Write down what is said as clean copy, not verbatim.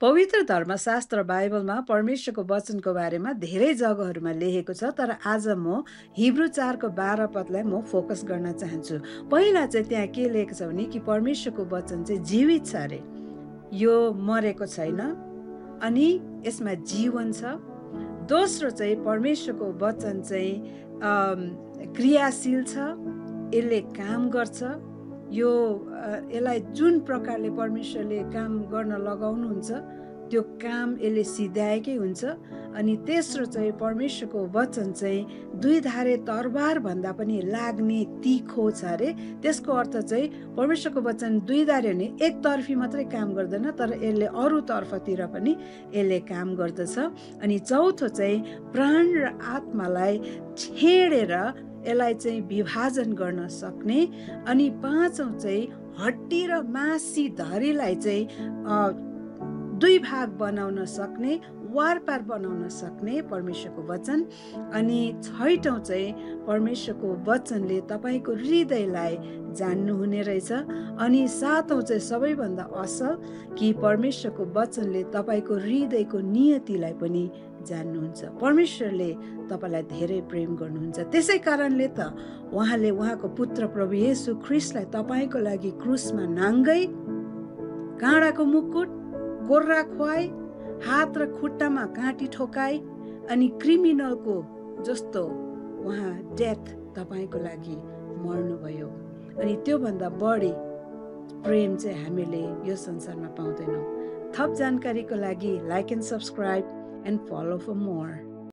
पवित्र धर्मशास्त्र बाइबलमा परमेश्वरको वचनको बारेमा धेरै जग्गाहरूमा लेखेको छ, तर आज म हिब्रू 4:12 पदलाई म फोकस गर्न चाहन्छु। पहिला चाहिँ त्यहाँ के लेखेको छ भने कि परमेश्वरको वचन चाहिँ जीवित छ अरे, यो मरेको छैन अनि यसमा जीवन छ। दोस्रो चाहिँ परमेश्वरको वचन चाहिँ क्रियाशील छ, यसले काम गर्छ। यसलाई जुन प्रकारले परमेश्वरले काम गर्न लगाउनुहुन्छ त्यो काम यसले सिध्याएकै हुन्छ। अनि तेस्रो चाहिँ परमेश्वरको वचन चाहिँ दुई धारे तरबार भन्दा पनि लाग्ने तीखो छ अरे। त्यसको अर्थ चाहिँ परमेश्वरको वचन दुई धारे भने एकतर्फी मात्रै काम गर्दैन, तर यसले अरू तर्फतिर पनि यसले काम गर्दछ। अनि चौथो चाहिँ प्राण र आत्मालाई छेडेर यसलाई चाहिँ विभाजन गर्न सक्ने। अनि पाँचौं चाहिँ हड्डी र मासी धरीलाई चाहिँ दुई भाग बनाउन सक्ने, वारपार बनाउन सक्ने परमेश्वरको वचन। अनि छैटौं चाहिँ परमेश्वरको वचनले तपाईँको हृदयलाई जान्नुहुने रहेछ। अनि सातौं चाहिँ सबैभन्दा असल कि परमेश्वरको वचनले तपाईँको हृदयको नियतिलाई पनि जान्नुहुन्छ। परमेश्वरले तपाईँलाई धेरै प्रेम गर्नुहुन्छ, त्यसै कारणले त उहाँले उहाँको पुत्र प्रभु येशू ख्रीष्टलाई तपाईँको लागि क्रुसमा नाङ्गै, काँडाको मुकुट, कोर्रा खुवाई, हात र खुट्टामा काँटी ठोकाई अनि क्रिमिनलको जस्तो उहाँ डेथ तपाईँको लागि मर्नुभयो। अनि त्योभन्दा बढी प्रेम चाहिँ हामीले यो संसारमा पाउँदैनौँ। थप जानकारीको लागि like and subscribe and follow for more.